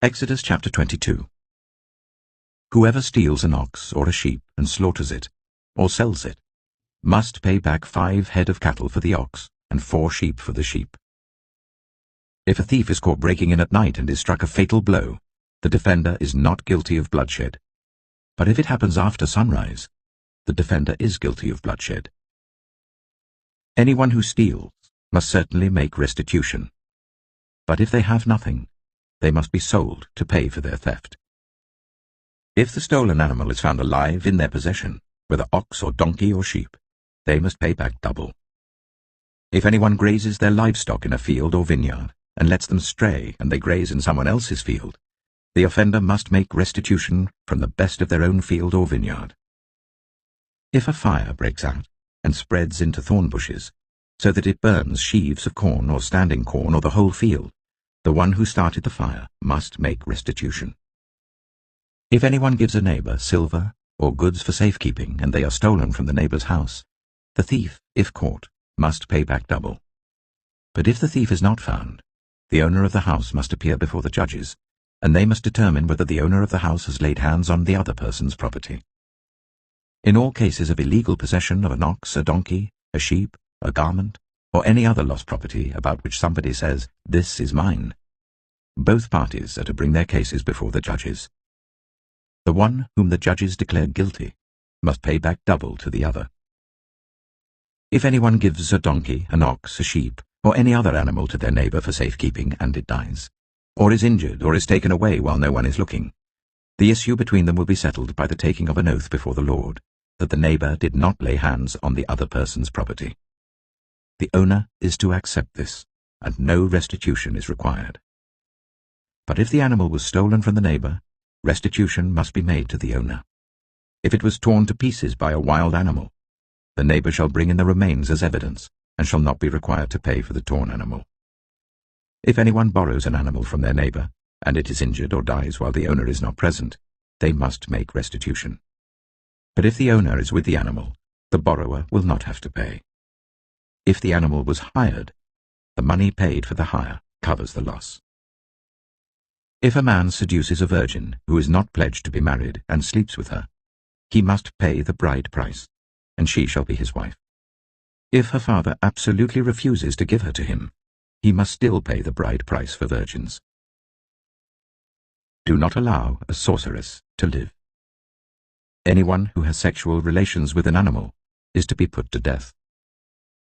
Exodus chapter 22. Whoever steals an ox or a sheep and slaughters it, or sells it, must pay back 5 head of cattle for the ox and 4 sheep for the sheep. If a thief is caught breaking in at night and is struck a fatal blow, the defender is not guilty of bloodshed. But if it happens after sunrise, the defender is guilty of bloodshed. Anyone who steals must certainly make restitution. But if they have nothing, they must be sold to pay for their theft. If the stolen animal is found alive in their possession, whether ox or donkey or sheep, they must pay back double. If anyone grazes their livestock in a field or vineyard, and lets them stray and they graze in someone else's field, the offender must make restitution from the best of their own field or vineyard. If a fire breaks out and spreads into thorn bushes, so that it burns sheaves of corn or standing corn or the whole field, the one who started the fire must make restitution. If anyone gives a neighbor silver or goods for safekeeping and they are stolen from the neighbor's house, the thief, if caught, must pay back double. But if the thief is not found, the owner of the house must appear before the judges, and they must determine whether the owner of the house has laid hands on the other person's property. In all cases of illegal possession of an ox, a donkey, a sheep, a garment, or any other lost property about which somebody says, "This is mine," both parties are to bring their cases before the judges. The one whom the judges declare guilty must pay back double to the other. If anyone gives a donkey, an ox, a sheep, or any other animal to their neighbor for safekeeping and it dies, or is injured or is taken away while no one is looking, the issue between them will be settled by the taking of an oath before the Lord, that the neighbor did not lay hands on the other person's property. The owner is to accept this, and no restitution is required. But if the animal was stolen from the neighbor, restitution must be made to the owner. If it was torn to pieces by a wild animal, the neighbor shall bring in the remains as evidence, and shall not be required to pay for the torn animal. If anyone borrows an animal from their neighbor, and it is injured or dies while the owner is not present, they must make restitution. But if the owner is with the animal, the borrower will not have to pay. If the animal was hired, the money paid for the hire covers the loss. If a man seduces a virgin who is not pledged to be married and sleeps with her, he must pay the bride price, and she shall be his wife. If her father absolutely refuses to give her to him, he must still pay the bride price for virgins. Do not allow a sorceress to live. Anyone who has sexual relations with an animal is to be put to death.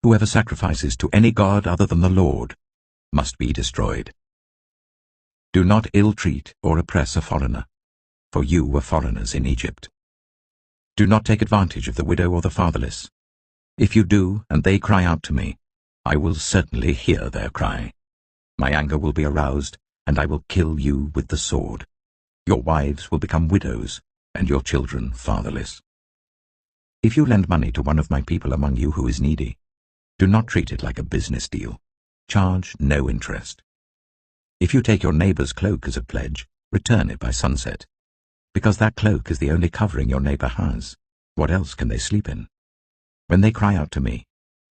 Whoever sacrifices to any god other than the Lord must be destroyed. Do not ill-treat or oppress a foreigner, for you were foreigners in Egypt. Do not take advantage of the widow or the fatherless. If you do, and they cry out to me, I will certainly hear their cry. My anger will be aroused, and I will kill you with the sword. Your wives will become widows, and your children fatherless. If you lend money to one of my people among you who is needy, do not treat it like a business deal. Charge no interest. If you take your neighbor's cloak as a pledge, return it by sunset, because that cloak is the only covering your neighbor has. What else can they sleep in? When they cry out to me,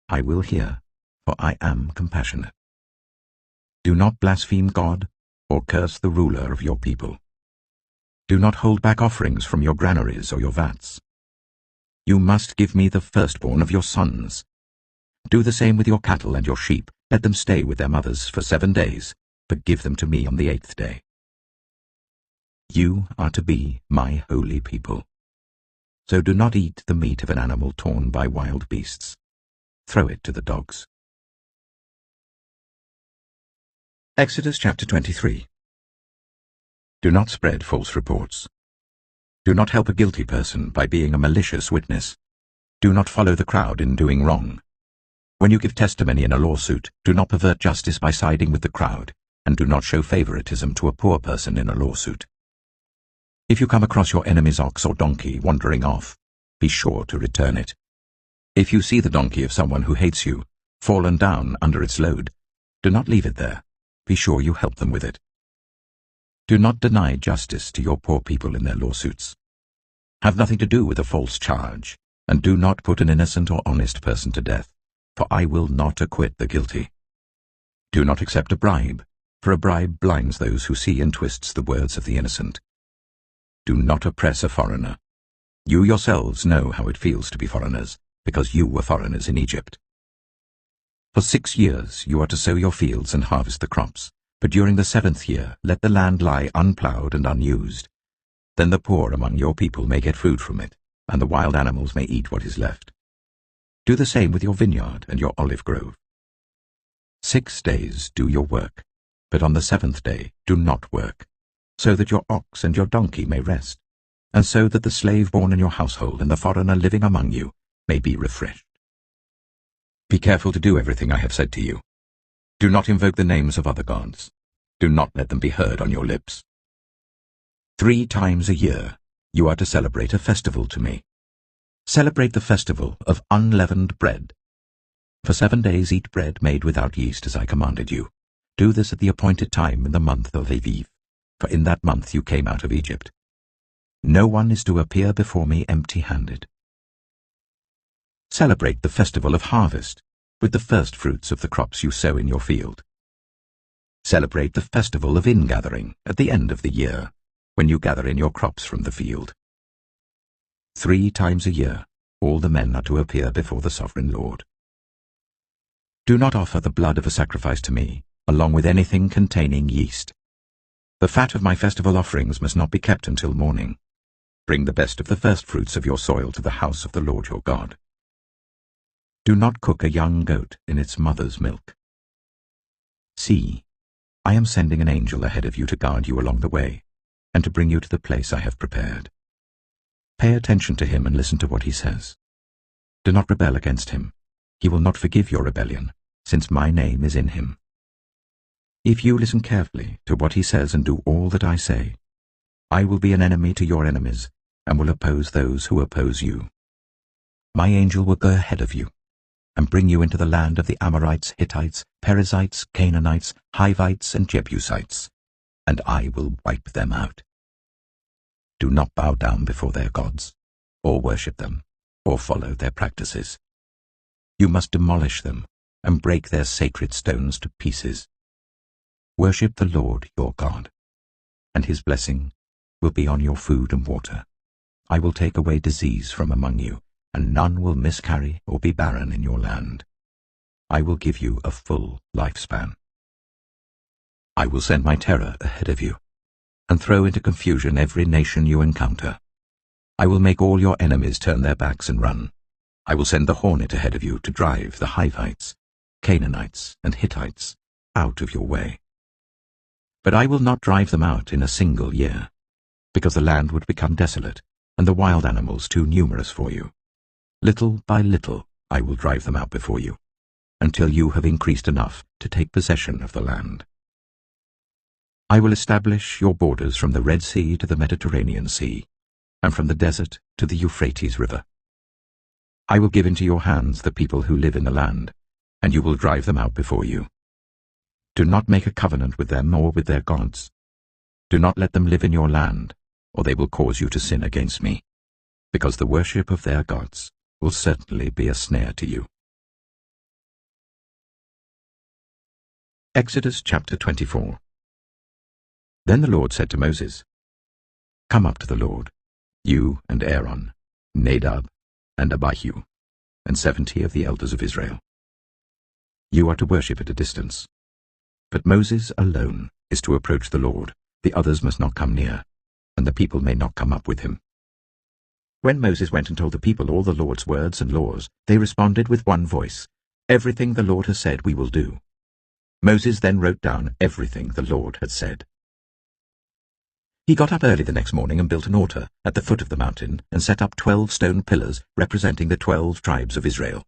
I will hear, for I am compassionate. Do not blaspheme God or curse the ruler of your people. Do not hold back offerings from your granaries or your vats. You must give me the firstborn of your sons. Do the same with your cattle and your sheep. Let them stay with their mothers for 7 days, but give them to me on the 8th day. You are to be my holy people. So do not eat the meat of an animal torn by wild beasts. Throw it to the dogs. Exodus chapter 23. Do not spread false reports. Do not help a guilty person by being a malicious witness. Do not follow the crowd in doing wrong. When you give testimony in a lawsuit, do not pervert justice by siding with the crowd, and do not show favoritism to a poor person in a lawsuit. If you come across your enemy's ox or donkey wandering off, be sure to return it. If you see the donkey of someone who hates you, fallen down under its load, do not leave it there. Be sure you help them with it. Do not deny justice to your poor people in their lawsuits. Have nothing to do with a false charge, and do not put an innocent or honest person to death, for I will not acquit the guilty. Do not accept a bribe, for a bribe blinds those who see and twists the words of the innocent. Do not oppress a foreigner. You yourselves know how it feels to be foreigners, because you were foreigners in Egypt. For 6 years you are to sow your fields and harvest the crops, but during the 7th year let the land lie unploughed and unused. Then the poor among your people may get food from it, and the wild animals may eat what is left. Do the same with your vineyard and your olive grove. 6 days do your work, but on the 7th day do not work, so that your ox and your donkey may rest, and so that the slave born in your household and the foreigner living among you may be refreshed. Be careful to do everything I have said to you. Do not invoke the names of other gods. Do not let them be heard on your lips. 3 times a year you are to celebrate a festival to me. Celebrate the festival of unleavened bread. For 7 days eat bread made without yeast as I commanded you. Do this at the appointed time in the month of Aviv, for in that month you came out of Egypt. No one is to appear before me empty-handed. Celebrate the festival of harvest with the first fruits of the crops you sow in your field. Celebrate the festival of ingathering at the end of the year, when you gather in your crops from the field. 3 times a year all the men are to appear before the sovereign Lord. Do not offer the blood of a sacrifice to me, along with anything containing yeast. The fat of my festival offerings must not be kept until morning. Bring the best of the first fruits of your soil to the house of the Lord your God. Do not cook a young goat in its mother's milk. See, I am sending an angel ahead of you to guard you along the way, and to bring you to the place I have prepared. Pay attention to him and listen to what he says. Do not rebel against him. He will not forgive your rebellion, since my name is in him. If you listen carefully to what he says and do all that I say, I will be an enemy to your enemies, and will oppose those who oppose you. My angel will go ahead of you, and bring you into the land of the Amorites, Hittites, Perizzites, Canaanites, Hivites, and Jebusites, and I will wipe them out. Do not bow down before their gods, or worship them, or follow their practices. You must demolish them, and break their sacred stones to pieces. Worship the Lord your God, and his blessing will be on your food and water. I will take away disease from among you, and none will miscarry or be barren in your land. I will give you a full lifespan. I will send my terror ahead of you, and throw into confusion every nation you encounter. I will make all your enemies turn their backs and run. I will send the hornet ahead of you to drive the Hivites, Canaanites, and Hittites out of your way. But I will not drive them out in a single year, because the land would become desolate, and the wild animals too numerous for you. Little by little I will drive them out before you, until you have increased enough to take possession of the land. I will establish your borders from the Red Sea to the Mediterranean Sea, and from the desert to the Euphrates River. I will give into your hands the people who live in the land, and you will drive them out before you. Do not make a covenant with them or with their gods. Do not let them live in your land, or they will cause you to sin against me, because the worship of their gods will certainly be a snare to you. Exodus chapter 24. Then the Lord said to Moses, Come up to the Lord, you and Aaron, Nadab and Abihu, and 70 of the elders of Israel. You are to worship at a distance. But Moses alone is to approach the Lord, the others must not come near, and the people may not come up with him. When Moses went and told the people all the Lord's words and laws, they responded with one voice, Everything the Lord has said we will do. Moses then wrote down everything the Lord had said. He got up early the next morning and built an altar at the foot of the mountain and set up 12 stone pillars representing the 12 tribes of Israel.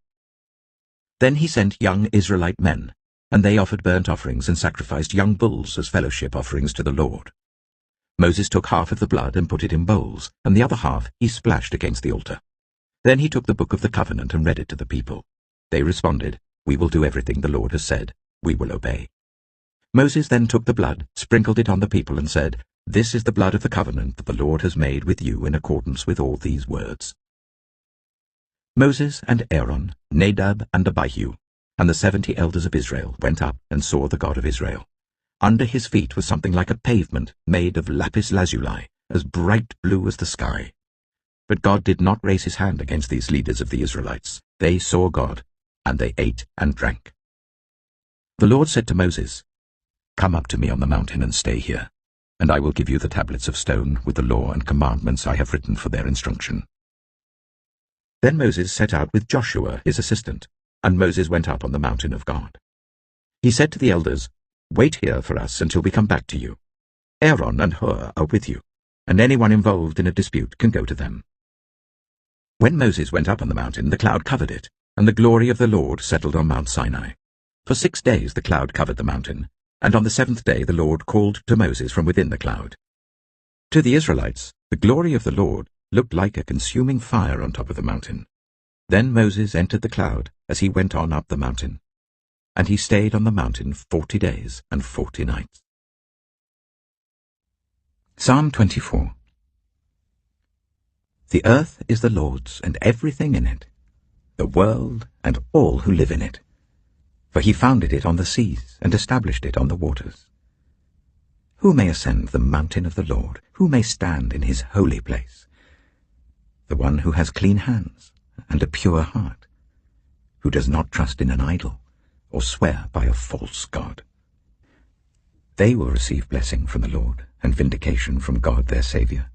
Then he sent young Israelite men, and they offered burnt offerings and sacrificed young bulls as fellowship offerings to the Lord. Moses took half of the blood and put it in bowls, and the other half he splashed against the altar. Then he took the book of the covenant and read it to the people. They responded, We will do everything the Lord has said. We will obey. Moses then took the blood, sprinkled it on the people, and said, This is the blood of the covenant that the Lord has made with you in accordance with all these words. Moses and Aaron, Nadab and Abihu, and the 70 elders of Israel went up and saw the God of Israel. Under his feet was something like a pavement made of lapis lazuli, as bright blue as the sky. But God did not raise his hand against these leaders of the Israelites. They saw God, and they ate and drank. The Lord said to Moses, "Come up to me on the mountain and stay here, and I will give you the tablets of stone with the law and commandments I have written for their instruction." Then Moses set out with Joshua his assistant, and Moses went up on the mountain of God. He said to the elders, "Wait here for us until we come back to you. Aaron and Hur are with you, and anyone involved in a dispute can go to them." When Moses went up on the mountain, the cloud covered it, and the glory of the Lord settled on Mount Sinai. For 6 days the cloud covered the mountain, and on the 7th day the Lord called to Moses from within the cloud. To the Israelites, the glory of the Lord looked like a consuming fire on top of the mountain. Then Moses entered the cloud as he went on up the mountain, and he stayed on the mountain 40 days and 40 nights. Psalm 24. The earth is the Lord's and everything in it, the world and all who live in it. For he founded it on the seas and established it on the waters. Who may ascend the mountain of the Lord? Who may stand in his holy place? The one who has clean hands and a pure heart, who does not trust in an idol or swear by a false god. They will receive blessing from the Lord and vindication from God their Saviour.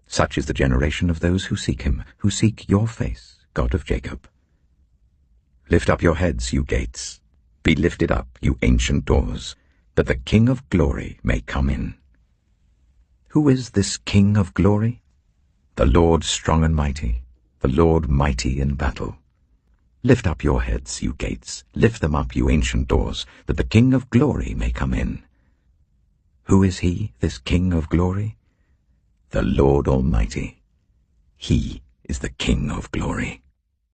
Such is the generation of those who seek him, who seek your face, God of Jacob. Lift up your heads, you gates. Be lifted up, you ancient doors, that the King of glory may come in. Who is this King of glory? The Lord strong and mighty, the Lord mighty in battle. Lift up your heads, you gates. Lift them up, you ancient doors, that the King of glory may come in. Who is he, this King of glory? The Lord Almighty. He is the King of glory.